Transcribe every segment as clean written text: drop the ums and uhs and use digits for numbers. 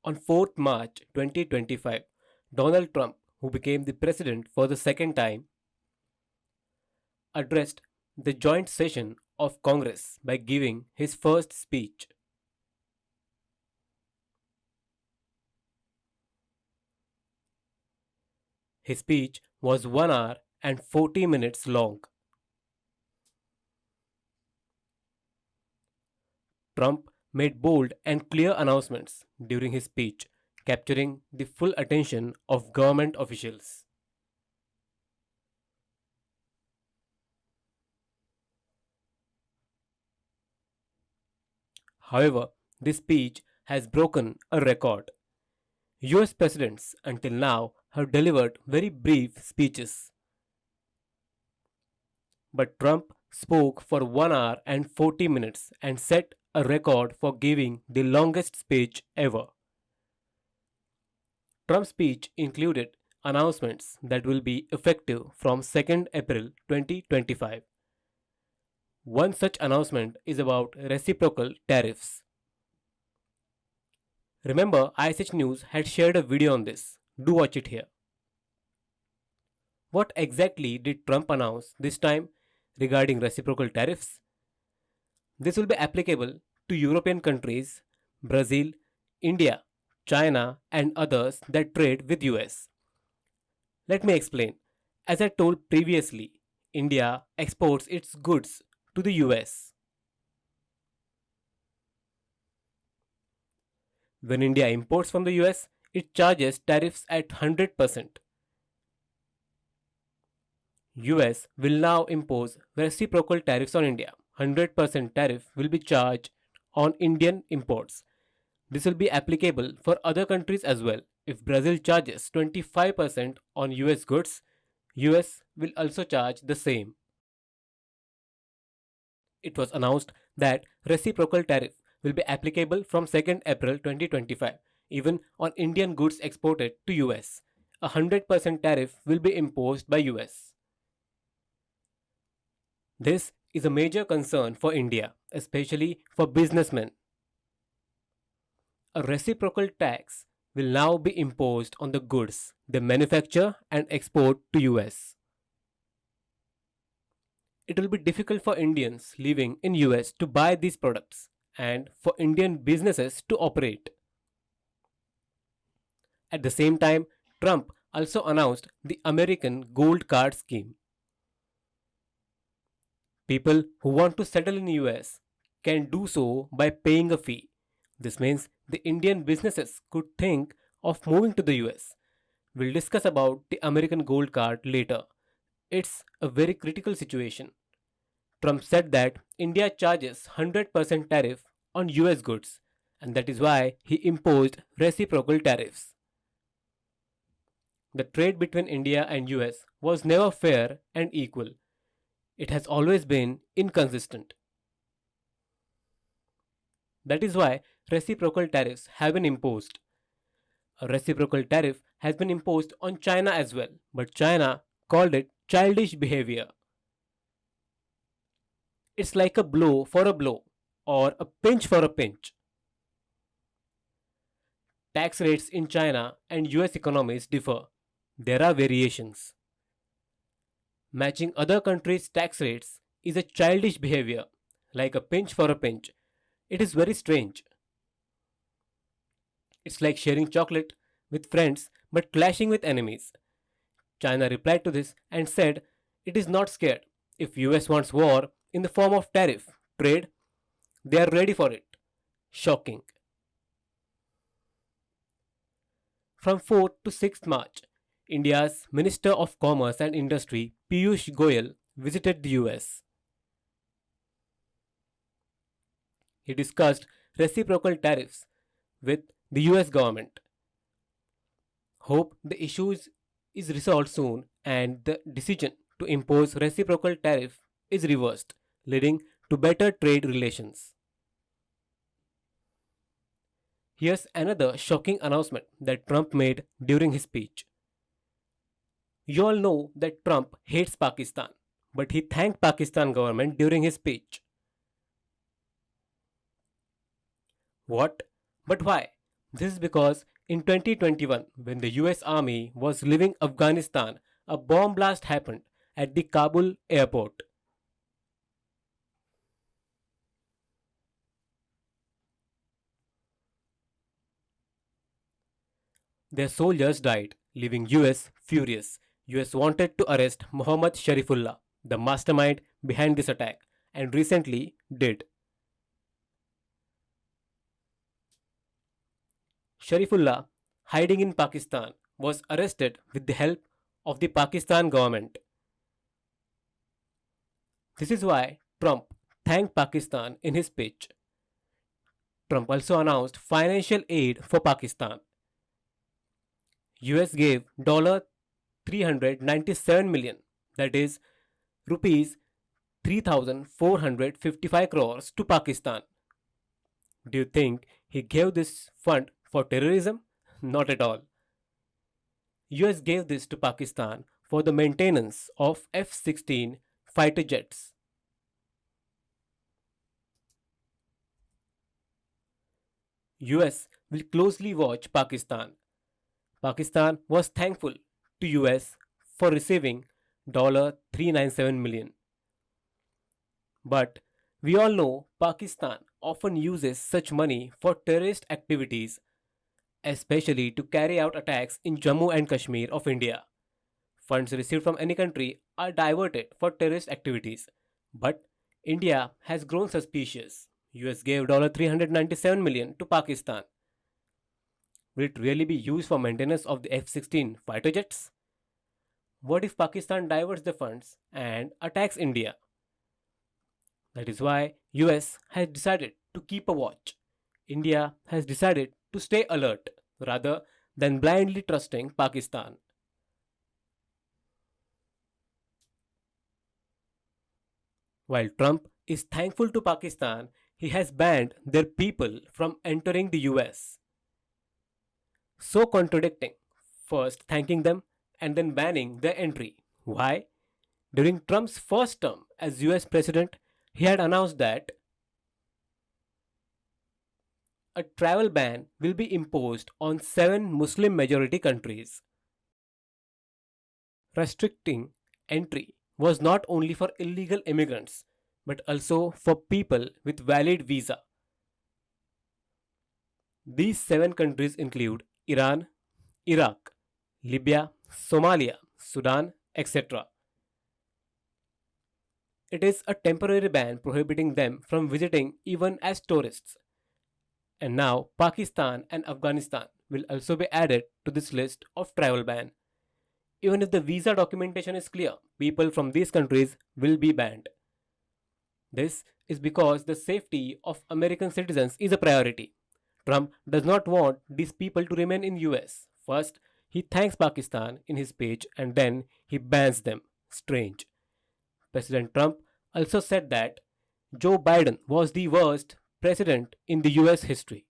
On 4th March 2025, Donald Trump, who became the president for the second time, addressed the joint session of Congress by giving his first speech. His speech was 1 hour and 40 minutes long. Trump made bold and clear announcements during his speech, capturing the full attention of government officials. However, this speech has broken a record. US presidents until now have delivered very brief speeches, but Trump spoke for 1 hour and 40 minutes and set a record for giving the longest speech ever. Trump's speech included announcements that will be effective from 2nd April 2025. One such announcement is about reciprocal tariffs. Remember, ISH News had shared a video on this. Do watch it here. What exactly did Trump announce this time regarding reciprocal tariffs? This will be applicable to European countries, Brazil, India, China, and others that trade with US. Let me explain. As I told previously, India exports its goods to the US. When India imports from the US, it charges tariffs at 100%. US will now impose reciprocal tariffs on India. 100% tariff will be charged on Indian imports. This will be applicable for other countries as well. If Brazil charges 25% on US goods, US will also charge the same. It was announced that reciprocal tariff will be applicable from 2nd April 2025 even on Indian goods exported to US. A 100% tariff will be imposed by US. This is a major concern for India, especially for businessmen. A reciprocal tax will now be imposed on the goods they manufacture and export to US. It will be difficult for Indians living in US to buy these products and for Indian businesses to operate. At the same time, Trump also announced the American Gold Card scheme. People who want to settle in US can do so by paying a fee. This means the Indian businesses could think of moving to the US. We'll discuss about the American Gold Card later. It's a very critical situation. Trump said that India charges 100% tariff on US goods, and that is why he imposed reciprocal tariffs. The trade between India and US was never fair and equal. It has always been inconsistent. That is why reciprocal tariffs have been imposed. A reciprocal tariff has been imposed on China as well, but China called it childish behavior. It's like a blow for a blow or a pinch for a pinch. Tax rates in China and US economies differ. There are variations. Matching other countries' tax rates is a childish behavior, like a pinch for a pinch. It is very strange. It's like sharing chocolate with friends but clashing with enemies. China replied to this and said it is not scared. If US wants war in the form of tariff, trade, they are ready for it. Shocking. From 4th to 6th March, India's Minister of Commerce and Industry Piyush Goyal visited the US. He discussed reciprocal tariffs with the US government. Hope the issue is resolved soon and the decision to impose reciprocal tariff is reversed, leading to better trade relations. Here's another shocking announcement that Trump made during his speech. You all know that Trump hates Pakistan, but he thanked Pakistan government during his speech. What? But why? This is because in 2021, when the US Army was leaving Afghanistan, a bomb blast happened at the Kabul airport. Their soldiers died, leaving US furious. US wanted to arrest Muhammad Sharifullah, the mastermind behind this attack, and recently did. Sharifullah, hiding in Pakistan, was arrested with the help of the Pakistan government. This is why Trump thanked Pakistan in his speech. Trump also announced financial aid for Pakistan. US gave $397 million, that is rupees 3,455 crores to Pakistan. Do you think he gave this fund for terrorism? Not at all. US gave this to Pakistan for the maintenance of F-16 fighter jets. US will closely watch Pakistan. Pakistan was thankful to US for receiving $397 million. But we all know Pakistan often uses such money for terrorist activities, especially to carry out attacks in Jammu and Kashmir of India. Funds received from any country are diverted for terrorist activities. But India has grown suspicious. US gave $397 million to Pakistan. Will it really be used for maintenance of the F-16 fighter jets? What if Pakistan diverts the funds and attacks India? That is why US has decided to keep a watch. India has decided to stay alert rather than blindly trusting Pakistan. While Trump is thankful to Pakistan, he has banned their people from entering the US. So contradicting, first thanking them and then banning their entry. Why? During Trump's first term as US President, he had announced that a travel ban will be imposed on 7 Muslim majority countries. Restricting entry was not only for illegal immigrants but also for people with valid visa. These 7 countries include Iran, Iraq, Libya, Somalia, Sudan, etc. It is a temporary ban prohibiting them from visiting even as tourists. And now Pakistan and Afghanistan will also be added to this list of travel ban. Even if the visa documentation is clear, people from these countries will be banned. This is because the safety of American citizens is a priority. Trump does not want these people to remain in US. First, he thanks Pakistan in his speech and then he bans them. Strange. President Trump also said that Joe Biden was the worst president in the US history.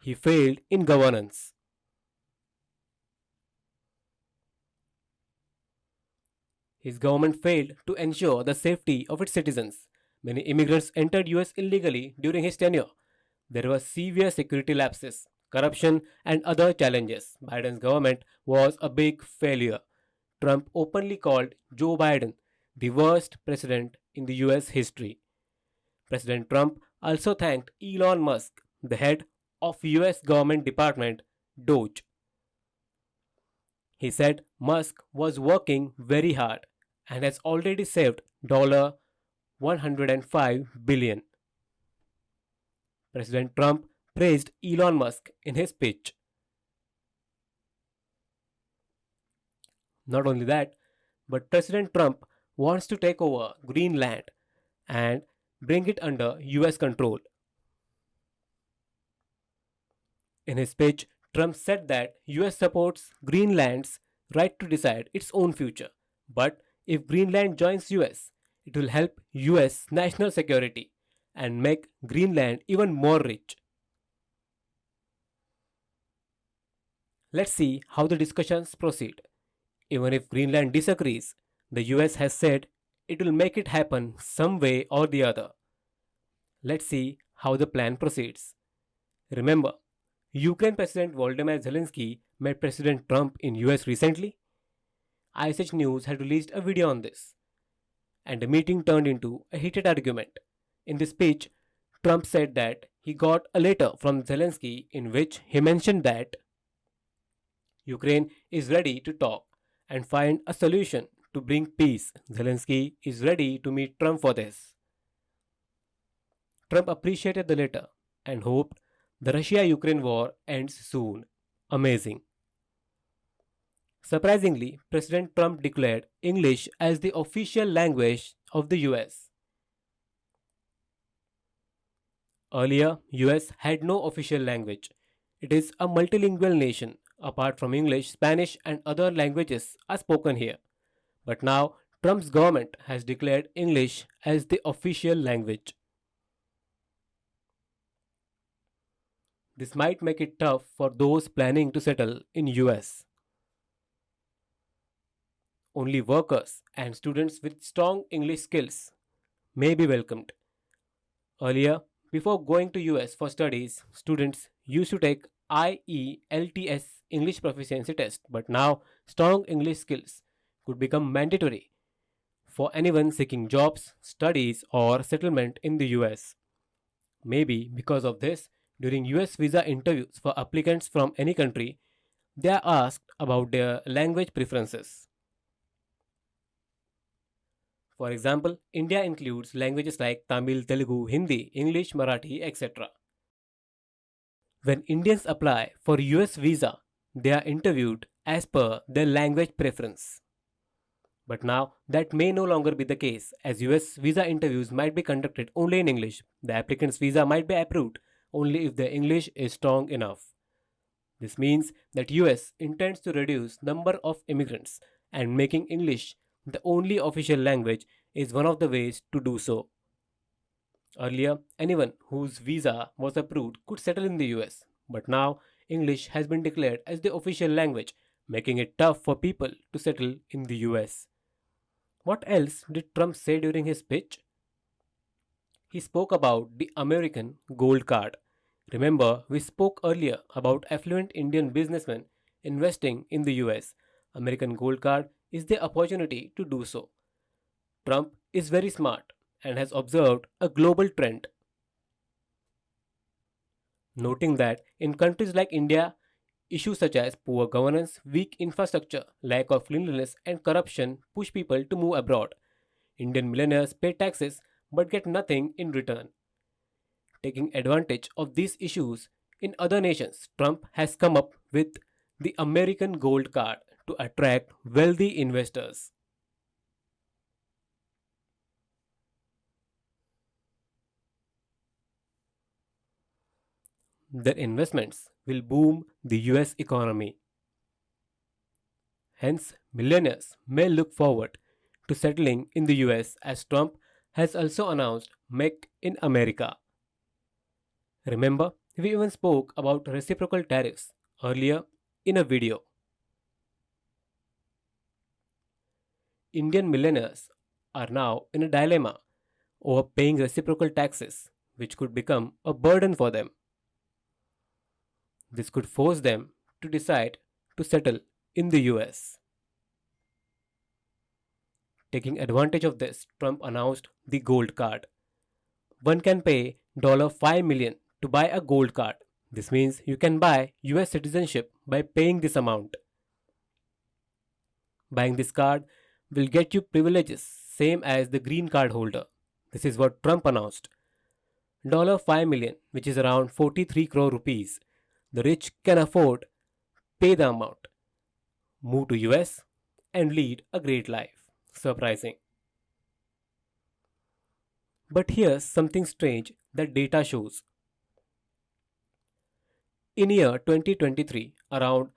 He failed in governance. His government failed to ensure the safety of its citizens. Many immigrants entered US illegally during his tenure. There were severe security lapses, corruption, and other challenges. Biden's government was a big failure. Trump openly called Joe Biden the worst president in the US history. President Trump also thanked Elon Musk, the head of US government department DOGE. He said Musk was working very hard and has already saved $105 billion. President Trump praised Elon Musk in his speech. Not only that, but President Trump wants to take over Greenland and bring it under US control. In his speech, Trump said that US supports Greenland's right to decide its own future. But if Greenland joins US, it will help US national security and make Greenland even more rich. Let's see how the discussions proceed. Even if Greenland disagrees, the US has said it will make it happen some way or the other. Let's see how the plan proceeds. Remember, Ukraine President Volodymyr Zelensky met President Trump in US recently? ISH News had released a video on this, and the meeting turned into a heated argument. In this speech, Trump said that he got a letter from Zelensky in which he mentioned that Ukraine is ready to talk and find a solution to bring peace. Zelensky is ready to meet Trump for this. Trump appreciated the letter and hoped the Russia Ukraine war ends soon. Amazing. Surprisingly, President Trump declared English as the official language of the US. Earlier, US had no official language. It is a multilingual nation. Apart from English, Spanish and other languages are spoken here. But now, Trump's government has declared English as the official language. This might make it tough for those planning to settle in US. Only workers and students with strong English skills may be welcomed. Earlier, before going to US for studies, students used to take IELTS English proficiency test, but now strong English skills could become mandatory for anyone seeking jobs, studies, or settlement in the US. Maybe because of this, during US visa interviews for applicants from any country, they are asked about their language preferences. For example, India includes languages like Tamil, Telugu, Hindi, English, Marathi, etc. When Indians apply for US visa, they are interviewed as per their language preference. But now that may no longer be the case, as US visa interviews might be conducted only in English. The applicant's visa might be approved only if their English is strong enough. This means that US intends to reduce number of immigrants, and making English the only official language is one of the ways to do so. Earlier, anyone whose visa was approved could settle in the US, but now English has been declared as the official language, making it tough for people to settle in the US. What else did Trump say during his speech? He spoke about the American Gold Card. Remember, we spoke earlier about affluent Indian businessmen investing in the US. American Gold Card is the opportunity to do so. Trump is very smart and has observed a global trend, noting that in countries like India, issues such as poor governance, weak infrastructure, lack of cleanliness, and corruption push people to move abroad. Indian millionaires pay taxes but get nothing in return. Taking advantage of these issues in other nations, Trump has come up with the American Gold Card to attract wealthy investors. Their investments will boom the US economy. Hence, millionaires may look forward to settling in the US as Trump has also announced Make in America. Remember, we even spoke about reciprocal tariffs earlier in a video. Indian millionaires are now in a dilemma over paying reciprocal taxes, which could become a burden for them. This could force them to decide to settle in the US. Taking advantage of this, Trump announced the gold card. One can pay $5 million to buy a gold card. This means you can buy US citizenship by paying this amount. Buying this card will get you privileges same as the green card holder. This is what Trump announced. $5 million, which is around 43 crore rupees. The rich can afford pay the amount, move to US and lead a great life. Surprising. But here's something strange that data shows. In year 2023, around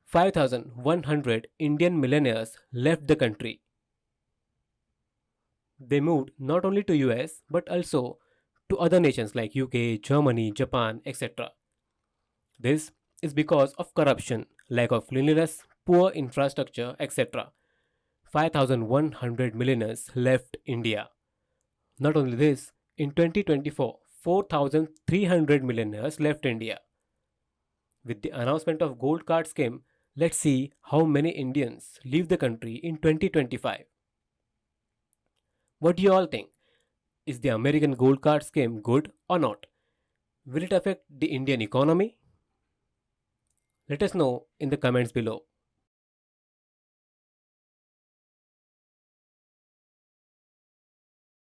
5,100 Indian millionaires left the country. They moved not only to US but also to other nations like UK, Germany, Japan, etc. This is because of corruption, lack of cleanliness, poor infrastructure, etc. 5,100 millionaires left India. Not only this, in 2024, 4,300 millionaires left India. With the announcement of gold card scheme, let's see how many Indians leave the country in 2025. What do you all think? Is the American gold card scheme good or not? Will it affect the Indian economy? Let us know in the comments below.